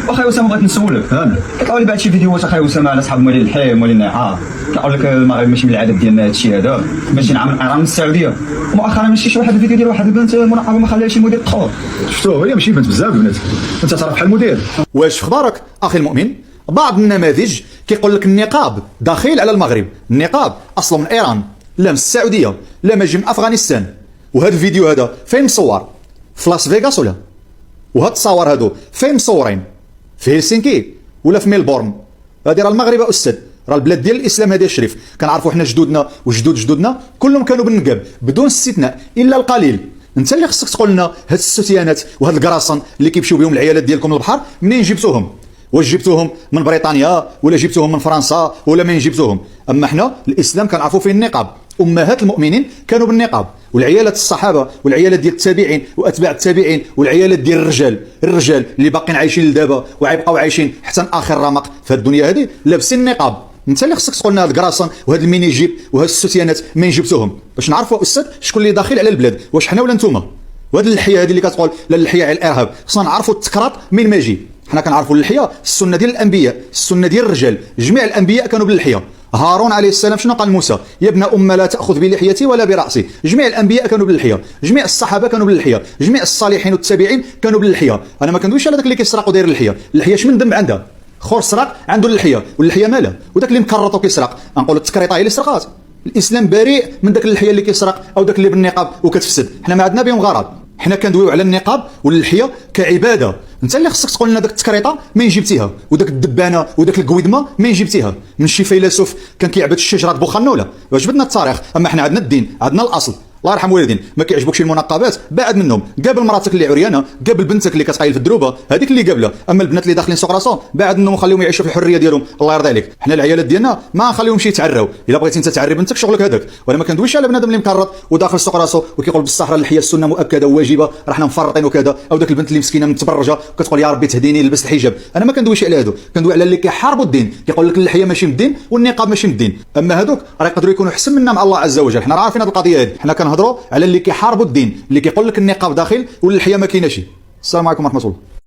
واخا اسامه بغيت نسولك كيطلعوا لي بعض شي فيديوهات اخا اسامه على صحاب موالين الحي موالين النعام، كيقول لك المغرب ماشي من العادات ديالنا هذا الشيء هذا، ماشي نعم من السعوديه. ومؤخرا ماشي شي واحد الفيديو ديال واحد البنت منقبه ما خلاهاش المدير تدخل. شفتوه؟ هي ماشي بنت بزاف البنات، انت تعرف بحال المدير. واش في خبارك اخي المؤمن؟ بعض النماذج كيقول لك النقاب دخيل على المغرب، النقاب اصله من ايران لا من السعوديه لا ما جي من افغانستان. وهذا الفيديو هذا فين مصور؟ في لاس فيغاس ولا؟ وهاد التصاور هادو فين مصورين؟ في هلسنكي ولا في ميلبورن؟ هادي راه المغرب استاذ، راه البلاد ديال الاسلام هذه الشريف، كنعرفوا حنا جدودنا وجدود جدودنا كلهم كانوا بالنقاب بدون استثناء الا القليل. انت اللي خصك تقول لنا هاد الستيانات وهاد الكراسن اللي كيمشيو بهم العيالات ديالكم للبحر منين جبتوهم؟ واش جبتوهم من بريطانيا ولا جبتوهم من فرنسا ولا منين جبتوهم؟ اما حنا الاسلام كنعرفوا فيه النقاب، امهات المؤمنين كانوا بالنقاب، والعيالات الصحابه والعيالات ديال التابعين واتباع التابعين والعيالات ديال الرجال اللي باقيين عايشين لدابا وغيبقاو عايشين حتى اخر رمق في هاد الدنيا هذه لابسين النقاب. انت اللي خصك تقول لنا هاد الكراسن وهاد الميني جيب وهاد الستيانات منين جبتوهم باش نعرفوا استاذ شكون اللي داخل على البلاد، واش حنا ولا نتوما؟ وهاد اللحيه هذه اللي كتقول لا اللحيه على الارهاب، خصنا نعرفوا التكرات من ما جي. حنا كنعرفوا اللحيه السنه ديال الانبياء، السنه ديال الرجال، جميع الانبياء كانوا باللحيه. هارون عليه السلام شنو قال موسى؟ يا ابن لا تاخذ بلحيتي ولا براسي. جميع الانبياء كانوا باللحيه، جميع الصحابه كانوا باللحيه، جميع الصالحين والتابعين كانوا باللحيه. انا ما كندويش على داك اللي كيسرق وداير اللحيه، اللحيه شمن ذنب عندها؟ خور سرق عنده اللحيه واللحيه مالها، وداك اللي مكرط وكيسرق نقول التكريطه هي اللي سرقات. الاسلام بريء من داك اللحيه اللي كيسرق او داك اللي بالنقاب وكتفسد، حنا ما عندنا بهم غرض. حنا كندويو على النقاب واللحيه كعباده. انت اللي خصك تقول لنا داك التكريطه منين جبتيها، وداك الدبانه وداك القويدمه منين جبتيها؟ من شي فيلسوف كان كيعبد الشجره بوخنوله؟ عجبتنا التاريخ، اما حنا عندنا الدين، عندنا الاصل. الله يرحم والدين، ما كيعجبوكش المنقبات بعد منهم، قابل مراتك اللي عريانه، قابل بنتك اللي كتقايل في الدروبه، هذيك اللي قابله. اما البنات اللي داخلين سوق راسهم بعد منهم وخليهم يعيشوا في الحريه ديالهم، الله يرضي عليك. حنا العيالات ديالنا ما نخليهمش يتعراو، الا بغيتي انت تعري بنتك شغلك هذاك. وانا ما كندويش على بنادم اللي مكرط وداخل سوق راسو وكيقول بالصحراء اللحيه السنه مؤكده وواجبه راه حنا مفرطين وكذا، او داك البنت اللي مسكينه متبرجه وكتقول يا ربي تهديني نلبس الحجاب. انا ما كندويش على هادو، كندوي على اللي كيحاربوا الدين، كيقول لك اللحيه ماشي من الدين والنقاب ماشي من الدين. اما هادوك راه يقدروا يكونوا احسن منا مع الله عز وجل. حنا عارفين هذه القضيه هذه، حنا كنهضروا على اللي كيحاربوا الدين، اللي كيقول لك النقاب داخل واللحيه ما كايناش. السلام عليكم ورحمه الله.